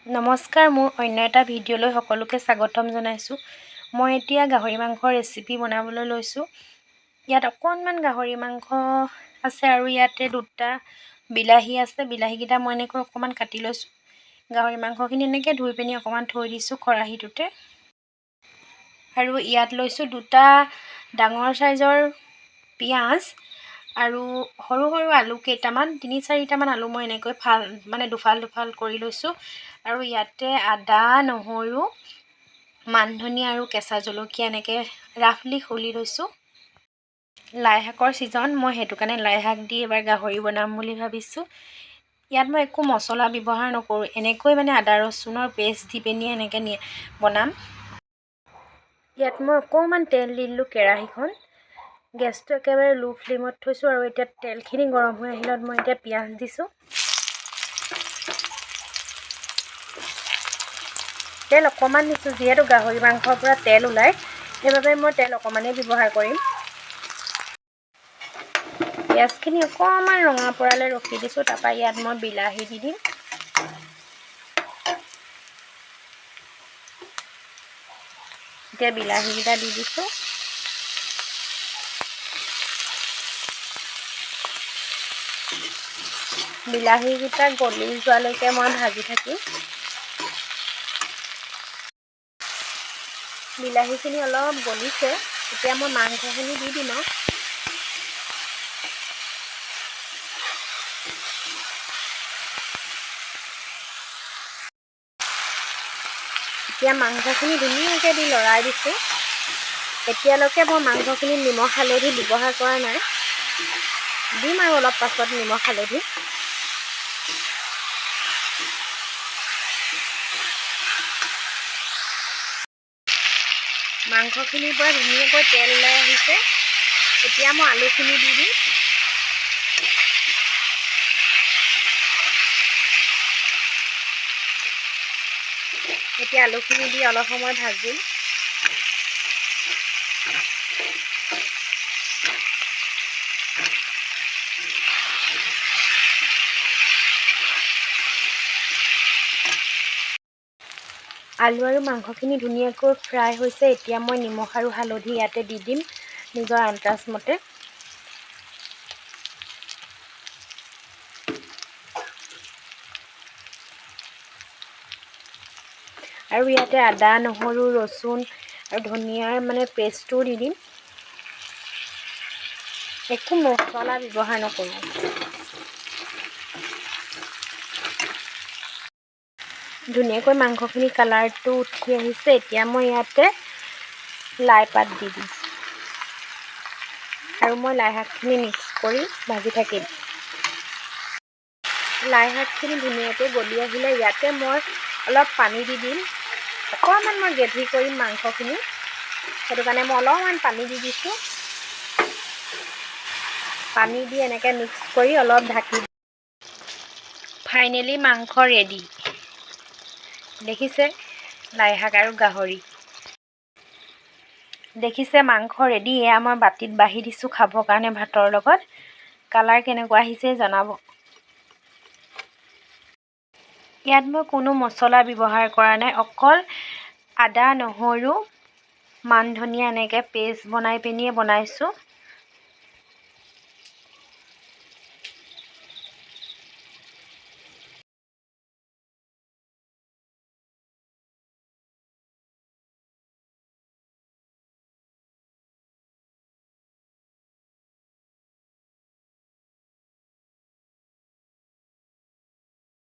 নমস্কাৰ, মোৰ অন্য এটা ভিডিঅ'লৈ সকলোকে স্বাগতম জনাইছোঁ। মই এতিয়া গাহৰি মাংসৰ ৰেচিপি বনাবলৈ লৈছোঁ। ইয়াত অকণমান গাহৰি মাংস আছে আৰু ইয়াতে দুটা বিলাহী আছে। বিলাহীকেইটা মই এনেকৈ অকণমান কাটি লৈছোঁ। গাহৰি মাংসখিনি এনেকৈ ধুই পিনি অকণমান থৈ দিছোঁ খৰাহীটোতে। আৰু ইয়াত লৈছোঁ দুটা ডাঙৰ চাইজৰ পিঁয়াজ আৰু সৰু সৰু আলু কেইটামান, 3-4টামান আলু মই এনেকৈ দুফাল কৰি লৈছোঁ। আৰু ইয়াতে আদা, নহৰু, মান ধনিয়া আৰু কেঁচা জলকীয়া এনেকৈ ৰাফলি খুলি লৈছোঁ। লাই শাকৰ ছিজন, মই সেইটো কাৰণে লাই শাক দি এবাৰ গাহৰি বনাম বুলি ভাবিছোঁ। ইয়াত মই একো মছলা ব্যৱহাৰ নকৰোঁ, এনেকৈ আদা ৰচুনৰ পেষ্ট দি পিনি এনেকৈ বনাম। ইয়াত মই অকণমান তেল দি দিলোঁ কেৰাহীখন। গেছটো একেবাৰে লো ফ্লেমত থৈছোঁ আৰু এতিয়া তেলখিনি গৰম হৈ আহিলত মই এতিয়া পিঁয়াজ দিছোঁ। তেল অকণমান দিছোঁ, যিহেতু গাহৰি মাংসৰ পৰা তেল ওলায়, সেইবাবে মই তেল অকণমানেই ব্যৱহাৰ কৰিম। পিঁয়াজখিনি অকণমান ৰঙা পৰালৈ ৰখি দিছোঁ। তাৰপৰা ইয়াত মই বিলাহী দি দিম। এতিয়া বিলাহীকেইটা দি দিছোঁ। বিলাহীকেইটা গলি যোৱালৈকে মই ভাজি থাকিম। বিলাহীখিনি অলপ গলিছে, এতিয়া মই মাংসখিনি দি দিম আৰু। এতিয়া মাংসখিনি ধুনীয়াকৈ দি লৰাই দিছোঁ। এতিয়ালৈকে মই মাংসখিনি নিমখ হালধি ব্যৱহাৰ কৰা নাই, দিম আৰু অলপ পাছত নিমখ হালধি। মাংসখিনিৰ পৰা ধুনীয়াকৈ তেল ওলাই আহিছে। এতিয়া মই আলুখিনি দি দিম। এতিয়া আলুখিনি দি অলপ সময় ভাজিম। আলু আৰু মাংসখিনি ধুনীয়াকৈ ফ্ৰাই হৈছে। এতিয়া মই নিমখ আৰু হালধি ইয়াতে দি দিম নিজৰ আন্দাজ মতে। আৰু ইয়াতে আদা, নহৰু, ৰচুন আৰু ধনিয়াৰ পেষ্টটো দি দিম। একো মছলা ব্যৱহাৰ নকৰোঁ। ধুনীয়াকৈ মাংসখিনি কালাৰটো উঠি আহিছে। এতিয়া মই ইয়াতে লাই পাত দি দিম আৰু মই লাই শাকখিনি মিক্স কৰি ভাজি থাকিম। লাই শাকখিনি ধুনীয়াকৈ গলি আহিলে ইয়াতে মই অলপ পানী দি দিম। অকণমান মই গ্ৰেভি কৰিম মাংসখিনি, সেইটো কাৰণে মই অলপমান পানী দি দিছোঁ। পানী দি এনেকৈ মিক্স কৰি অলপ ঢাকি দিম। ফাইনেলি মাংস ৰেডি। দেখিছে, লাই শাক আৰু গাহৰি। দেখিছে মাংস ৰেডি। এয়া মই বাতিত বাঢ়ি দিছোঁ খাবৰ কাৰণে ভাতৰ লগত। কালাৰ কেনেকুৱা আহিছে জনাব। ইয়াত মই কোনো মছলা ব্যৱহাৰ কৰা নাই, অকল আদা, নহৰু, মান ধনিয়া এনেকৈ পেষ্ট বনাই পিনিয়ে বনাইছোঁ।